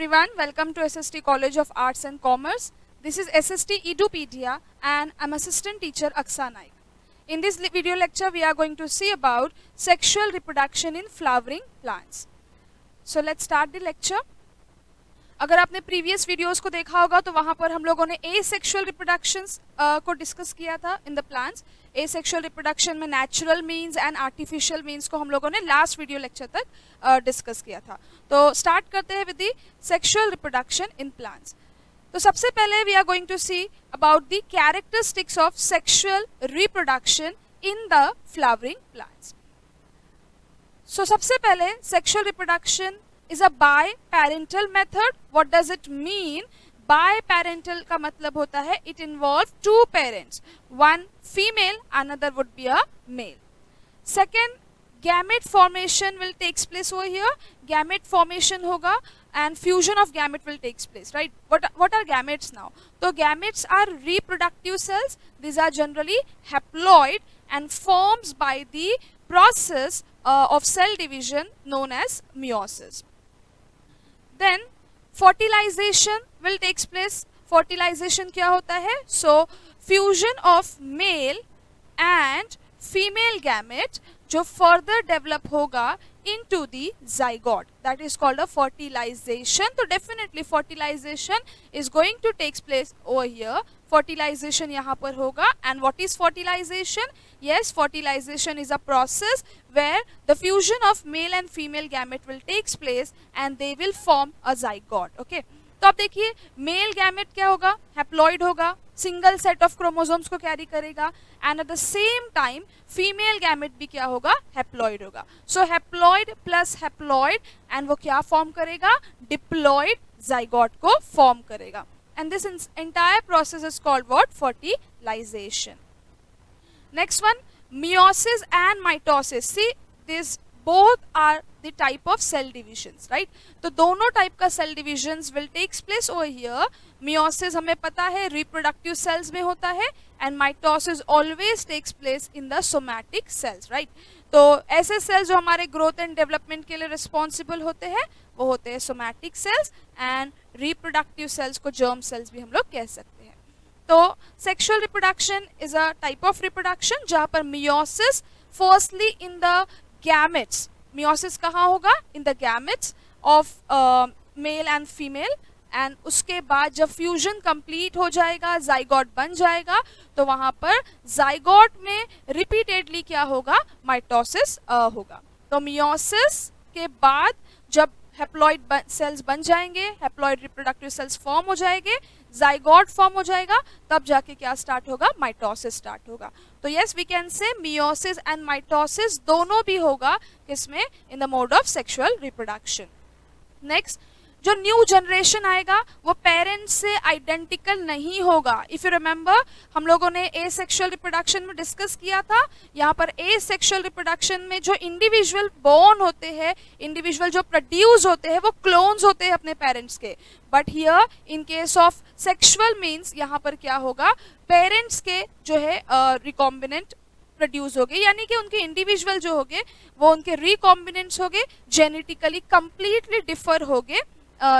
everyone, welcome to SST College of Arts and Commerce. This is SST Edupedia and I'm assistant teacher Aksa Naik. In this video lecture we are going to see about sexual reproduction in flowering plants. So let's start the lecture. अगर आपने previous videos को देखा होगा तो वहाँ पर हम लोगों ने एसेक्सुअल रिप्रोडक्शंस को डिस्कस किया था in the plants. Asexual reproduction में natural means and artificial means को हम लोगों ने लास्ट वीडियो लेक्चर तक डिस्कस किया था. तो स्टार्ट करते हैं with the sexual reproduction in plants. तो सबसे पहले we are going to see about the characteristics of sexual reproduction in the flowering plants. So सबसे पहले sexual reproduction is a biparental method. What does it mean? Biparental का मतलब होता है it involves two parents, one female, another would be a male. Second, gamete formation will takes place over here. Gamete formation होगा and fusion of gamete will takes place, right? What are gametes now? So gametes are reproductive cells. These are generally haploid and forms by the process of cell division known as meiosis. Then fertilization will takes place. Fertilization क्या होता है? So fusion of male and female gamete जो further develop होगा into the zygote, that is called a fertilization. तो definitely fertilization is going to takes place over here. Fertilization यहाँ पर होगा. And what is fertilization? Yes, fertilization is a process where the fusion of male and female gamete will takes place and they will form a zygote. Okay. तो अब देखिए male gamete क्या होगा? Haploid होगा, single set of chromosomes को carry करेगा. And at the same time female gamete भी क्या होगा? हैप्लॉइड होगा. So haploid plus haploid and वो क्या फॉर्म करेगा? डिप्लॉइड जाइगोट को फॉर्म करेगा. And this entire process is called what? Fertilisation. Next one, meiosis and mitosis. See, these both are the type of cell divisions, right? तो दोनों type का cell divisions will takes place over here. meiosis हमें पता है reproductive cells में होता है and mitosis always takes place in the somatic cells, right? तो ऐसे cells जो हमारे growth and development के लिए responsible होते हैं वो होते हैं somatic cells and reproductive cells को germ cells भी हम लोग कह सकते हैं. तो sexual reproduction is a type of reproduction जहाँ पर meiosis firstly in the gametes. Meiosis कहाँ होगा? In the gametes of male and female. And उसके बाद जब फ्यूजन कंप्लीट हो जाएगा, जाइगोट बन जाएगा, तो वहाँ पर जाइगोट में रिपीटेडली क्या होगा? माइटोसिस होगा. तो मियोसिस के बाद जब हैप्लॉइड सेल्स बन जाएंगे, हैप्लॉइड रिप्रोडक्टिव सेल्स फॉर्म हो जाएंगे, जाइगोट फॉर्म हो जाएगा, तब जाके क्या स्टार्ट होगा? माइटोसिस स्टार्ट होगा. तो yes we can say meiosis and mitosis दोनों भी होगा किसमें? In the mode of sexual reproduction. Next, जो न्यू जनरेशन आएगा वो पेरेंट्स से आइडेंटिकल नहीं होगा. इफ यू रिमेंबर हम लोगों ने एसेक्सुअल रिप्रोडक्शन में डिस्कस किया था. यहाँ पर एसेक्सुअल रिप्रोडक्शन में जो इंडिविजुअल बोर्न होते हैं, इंडिविजुअल जो प्रोड्यूस होते हैं वो क्लोन्स होते हैं अपने पेरेंट्स के. But here in case of sexual means यहाँ पर क्या होगा? पेरेंट्स के जो है रिकॉम्बिनेंट प्रोड्यूस हो गए, यानी कि उनके इंडिविजुअल जो होंगे वो उनके रिकॉम्बिनेंट्स हो गए, जेनेटिकली कंप्लीटली डिफर हो गए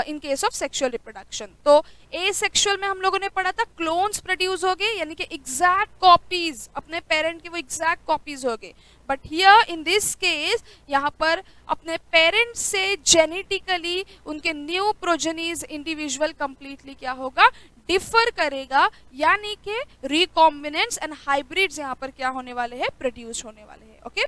in case of sexual reproduction. तो एसेक्सुअल में हम लोगों ने पढ़ा था क्लोन्स प्रोड्यूस हो गए, यानी कि एग्जैक्ट कॉपीज, अपने पेरेंट के वो एग्जैक्ट कॉपीज हो गए. But here in this case यहाँ पर अपने पेरेंट्स से जेनेटिकली उनके न्यू प्रोजेनीज इंडिविजुअल कंप्लीटली क्या होगा? डिफर करेगा, यानी कि रिकॉम्बिनेंट्स एंड हाइब्रिड्स यहाँ पर क्या होने वाले हैं? प्रोड्यूस होने वाले हैं. Okay.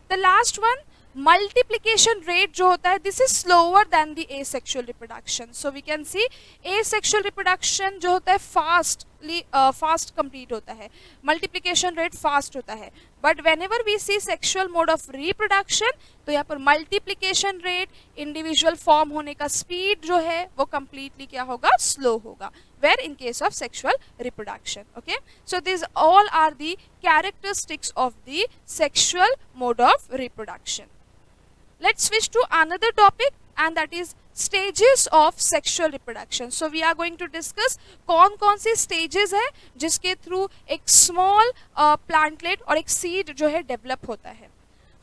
The last one, multiplication rate जो होता है this is slower than the asexual reproduction. So we can see asexual reproduction जो होता है फास्ट कंप्लीट होता है, मल्टीप्लिकेशन रेट फास्ट होता है. But whenever we see sexual mode of reproduction तो यहाँ पर मल्टीप्लिकेशन रेट, इंडिविजुअल फॉर्म होने का स्पीड जो है वो कंप्लीटली क्या होगा? स्लो होगा. Where in case of sexual reproduction. Okay, so these all are the characteristics of the sexual mode of reproduction. Let's switch to another topic and that is stages of sexual reproduction. So we are going to discuss कौन सी stages है जिसके through एक small plantlet और एक seed जो है develop होता है.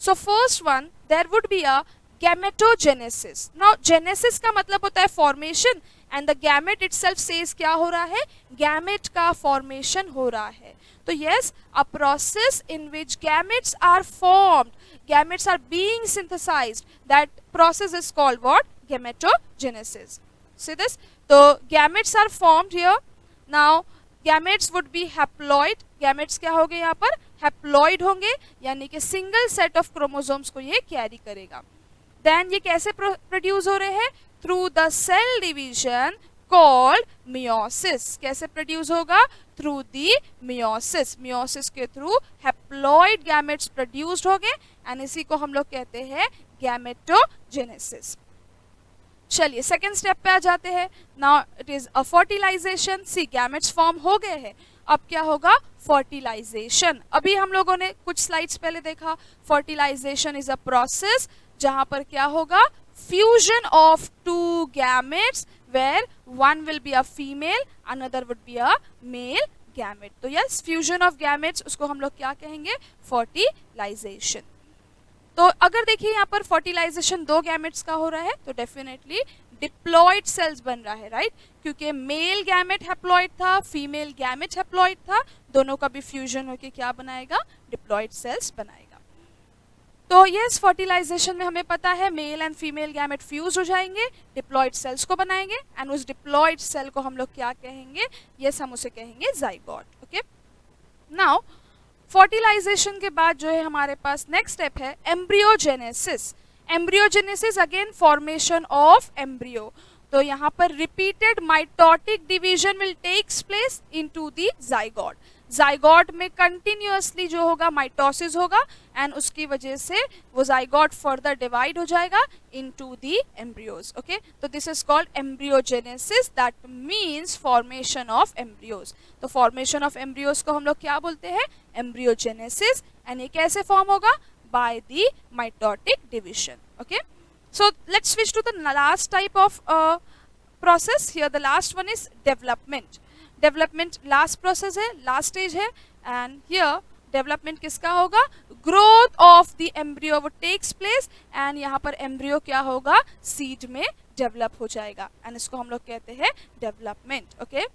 So first one, there would be a gametogenesis. Now genesis का मतलब होता है formation and the gamete itself says क्या हो रहा है, गैमेट का फॉर्मेशन हो रहा है। तो yes, a process in which gametes are formed, gametes are being synthesized, that process is called what, gametogenesis. See this, तो gametes are formed here. Now gametes would be haploid, gametes क्या होंगे यहाँ पर, haploid होंगे, यानी कि single set of chromosomes को ये कैरी करेगा। देन ये कैसे प्रोड्यूस हो रहे हैं, through the cell division called meiosis. कैसे प्रोड्यूस होगा, थ्रू दी मियोसिस, मियोसिस के थ्रू हैप्लॉइड गैमेट्स प्रोड्यूस्ड होंगे एंड इसी को हम लोग कहते हैं गैमेटोजेनेसिस। चलिए सेकेंड स्टेप पे आ जाते हैं। Now it is a fertilisation. See gametes form हो गए हैं, अब क्या होगा, फर्टिलाइजेशन। अभी हम लोगों ने कुछ स्लाइड्स पहले देखा, फर्टिलाइजेशन इज अ प्रोसेस जहां पर क्या होगा, fusion of two gametes where one will be a female, another would be a male gamete. तो यस, फ्यूजन ऑफ गैमेट्स, उसको हम लोग क्या कहेंगे, फर्टिलाइजेशन। तो अगर देखिए यहाँ पर फर्टिलाइजेशन दो गैमेट्स का हो रहा है तो डेफिनेटली डिप्लॉइड सेल्स बन रहा है, राइट, क्योंकि मेल गैमेट हैप्लॉइड था, फीमेल गैमेट हैप्लॉइड था, दोनों का भी फ्यूजन होकर क्या बनाएगा, डिप्लॉइड सेल्स बनाएगा। तो यस, फर्टिलाइजेशन में हमें पता है mail and female gamete fuse हो जाएंगे, डिप्लॉइड सेल्स को बनाएंगे एंड उस डिप्लॉइड सेल को हम लोग क्या कहेंगे, यस हम उसे कहेंगे जाइगोट। ओके, नाउ फर्टिलाइजेशन के बाद जो है हमारे पास नेक्स्ट स्टेप है embryogenesis. Embryogenesis again formation of embryo. तो यहाँ पर repeated mitotic division will takes place into the zygote. Zygote में कंटिन्यूअसली जो होगा माइटोसिस होगा एंड उसकी वजह से वो जाइगोट फर्दर डिवाइड हो जाएगा इनटू द एम्ब्रियोज। ओके, तो this is called embryogenesis, that means formation of embryos. तो फॉर्मेशन ऑफ एम्ब्रियोज को हम लोग क्या बोलते हैं, एम्ब्रियोजेनेसिस, एंड ये कैसे फॉर्म होगा, by the mitotic division. Okay, so let's switch to the last type of process here. The last one is development. Development last process है, last stage है, and here development किसका होगा, growth of the embryo वो takes place and यहाँ पर embryo क्या होगा, seed में develop हो जाएगा and इसको हम लोग कहते हैं development. okay?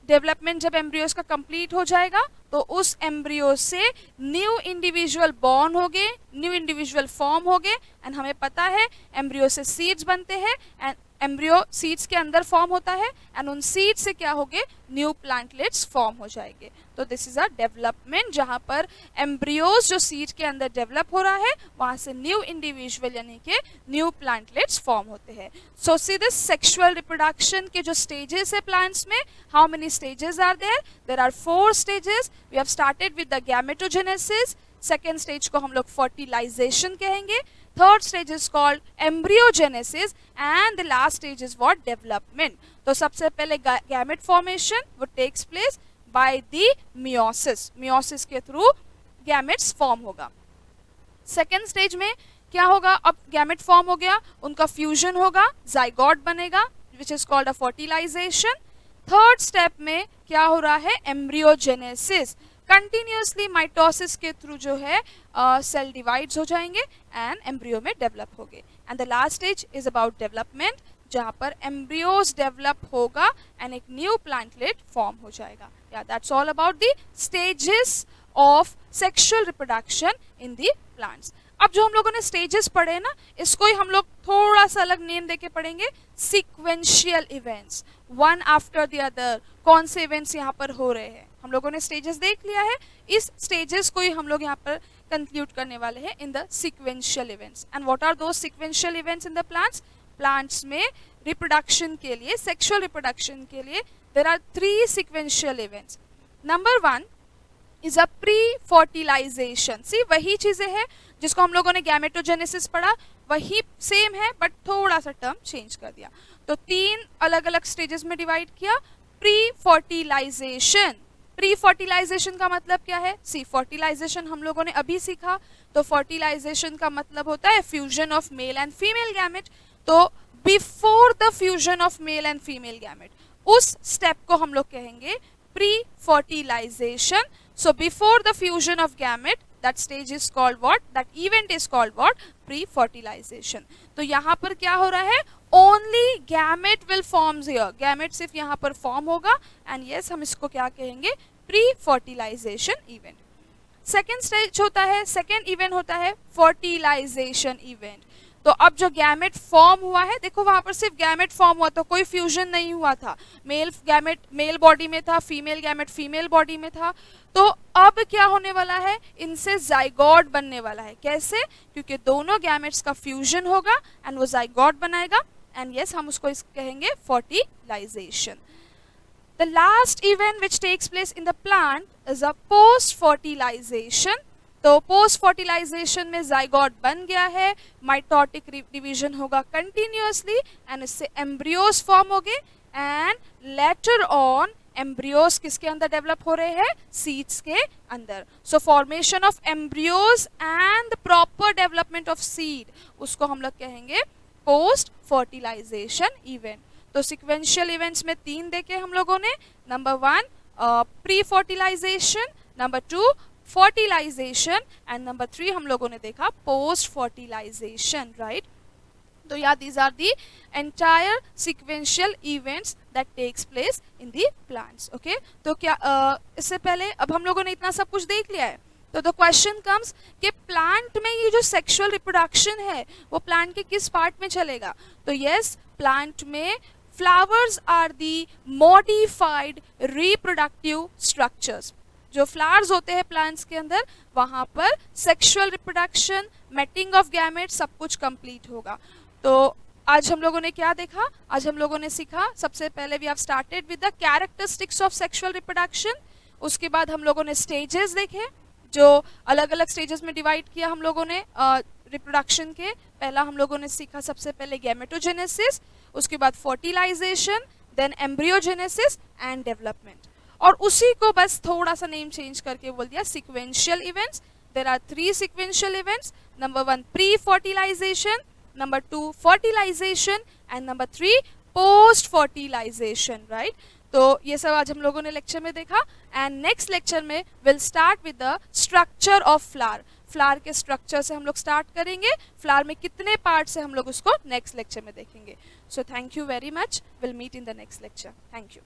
डेवलपमेंट जब एम्ब्रियोज का कंप्लीट हो जाएगा तो उस एम्ब्रियो से न्यू इंडिविजुअल बॉर्न हो गए, न्यू इंडिविजुअल फॉर्म हो गए एंड हमें पता है एम्ब्रियो से सीड्स बनते हैं एंड एम्ब्रियो सीड्स के अंदर फॉर्म होता है एंड उन सीड्स से क्या होंगे, न्यू प्लांटलेट्स फॉर्म हो जाएंगे। तो दिस इज अ डेवलपमेंट जहां पर एम्ब्रियोज जो सीड के अंदर डेवलप हो रहा है वहां से न्यू इंडिविजुअल यानी कि न्यू प्लांटलेट्स फॉर्म होते हैं। So see this sexual reproduction के जो स्टेजेस है प्लांट्स में, how many stages are there, there are 4 stages. We have started with the gametogenesis, second stage को हम लोग फर्टिलाइजेशन कहेंगे, third stage is called embryogenesis and the last stage is what, development. तो सबसे पहले gamete formation वो takes place by the meiosis, meiosis के through gametes form होगा। सेकेंड स्टेज में क्या होगा, अब गैमेट फॉर्म हो गया, उनका फ्यूजन होगा, जाइगोट बनेगा which is called a fertilisation. Third step में क्या हो रहा है, एम्ब्रियोजेनेसिस, कंटिन्यूसली माइटोसिस के थ्रू जो है सेल डिवाइड्स हो जाएंगे एंड एम्ब्रियो में डेवलप होंगे and the last stage is about development जहां पर एम्ब्रियोज डेवलप होगा एंड एक न्यू प्लांटलेट फॉर्म हो जाएगा। Yeah that's all about the stages of sexual reproduction in the plants. अब जो हम लोगों ने स्टेजेस पढ़े ना, इसको ही हम लोग थोड़ा सा अलग नेम देके पढ़ेंगे, sequential events, one after the other. कौन से इवेंट्स यहाँ पर हो रहे हैं, हम लोगों ने स्टेजेस देख लिया है, इस स्टेजेस को ही हम लोग यहाँ पर कंक्लूड करने वाले हैं in the sequential events. And what are those sequential events in the plants? Plants में रिप्रोडक्शन के लिए, सेक्सुअल रिप्रोडक्शन के लिए there are 3 sequential events. Number 1 is a pre fertilization. See वही चीजें हैं जिसको हम लोगों ने गैमेटोजेनेसिस पढ़ा, वही सेम है बट थोड़ा सा टर्म चेंज कर दिया। तो 3 अलग अलग स्टेजेस में डिवाइड किया। प्री फर्टिलाइजेशन, प्री फर्टिलाइजेशन का मतलब क्या है? सी फर्टिलाइजेशन हम लोगों ने अभी सीखा, तो फर्टिलाइजेशन का मतलब होता है fusion of male and female gamete. तो before the fusion of male and female gamete, उस स्टेप को हम लोग कहेंगे pre fertilization. So before the fusion of gamete that stage is called what, that event is called what, pre-fertilization. तो यहाँ पर क्या हो रहा है, only gamete will forms here, gamete सिर्फ यहाँ पर form होगा, and yes हम इसको क्या कहेंगे, pre-fertilization event. सेकेंड स्टेज होता है, सेकेंड इवेंट होता है फर्टिलाइजेशन इवेंट. तो अब जो गैमेट फॉर्म हुआ है, देखो वहां पर सिर्फ गैमेट फॉर्म हुआ था, कोई फ्यूजन नहीं हुआ था. मेल गैमेट मेल बॉडी में था, फीमेल गैमेट फीमेल बॉडी में था. तो अब क्या होने वाला है, इनसे जाइगोट बनने वाला है. कैसे, क्योंकि दोनों गैमेट्स का फ्यूजन होगा एंड वो जाइगोट बनाएगा, एंड यस हम उसको कहेंगे fertilisation. The last event which takes place in the plant is a post-fertilization. तो post-fertilization में zygote बन गया है, mitotic division होगा continuously and इससे embryos form होंगे and later on embryos किसके अंदर develop हो रहे हैं, seeds के अंदर. So formation of embryos and the proper development of seed, उसको हम लोग कहेंगे post-fertilization event. तो सिक्वेंशियल इवेंट्स में 3 देखे हम लोगों ने. Number 1 pre fertilisation, number 2 fertilisation and number 3 हम लोगों ने देखा पोस्ट फर्टिलाइजेशन, राइट. तो yeah these are the entire sequential events that takes place in the plants. Okay, तो क्या इससे पहले अब हम लोगों ने इतना सब कुछ देख लिया है. तो द क्वेश्चन कम्स कि प्लांट में ये जो सेक्सुअल रिप्रोडक्शन है वो प्लांट के किस पार्ट में चलेगा. तो यस, प्लांट में flowers are the modified reproductive structures. जो फ्लावर्स होते हैं प्लांट्स के अंदर, वहाँ पर sexual reproduction, mating of gamete सब कुछ कंप्लीट होगा. तो आज हम लोगों ने क्या देखा, आज हम लोगों ने सीखा, सबसे पहले we have started with the characteristics of sexual reproduction. उसके बाद हम लोगों ने स्टेजेस देखे, जो अलग अलग स्टेजेस में डिवाइड किया हम लोगों ने रिप्रोडक्शन के. पहला हम लोगों ने सीखा सबसे पहले गैमेटोजेनेसिस, उसके बाद fertilisation, then embryogenesis and development. और उसी को बस थोड़ा सा नेम चेंज करके बोल दिया sequential events. There are 3 sequential events. Number 1 pre fertilisation, number 2 fertilisation and number 3 post fertilisation, right. तो ये सब आज हम लोगों ने लेक्चर में देखा. एंड नेक्स्ट लेक्चर में will start with the structure of flower. Flower के स्ट्रक्चर से हम लोग स्टार्ट करेंगे. फ्लावर में कितने पार्ट से हम लोग उसको नेक्स्ट लेक्चर में देखेंगे. So thank you very much. Will meet in the next lecture. Thank you.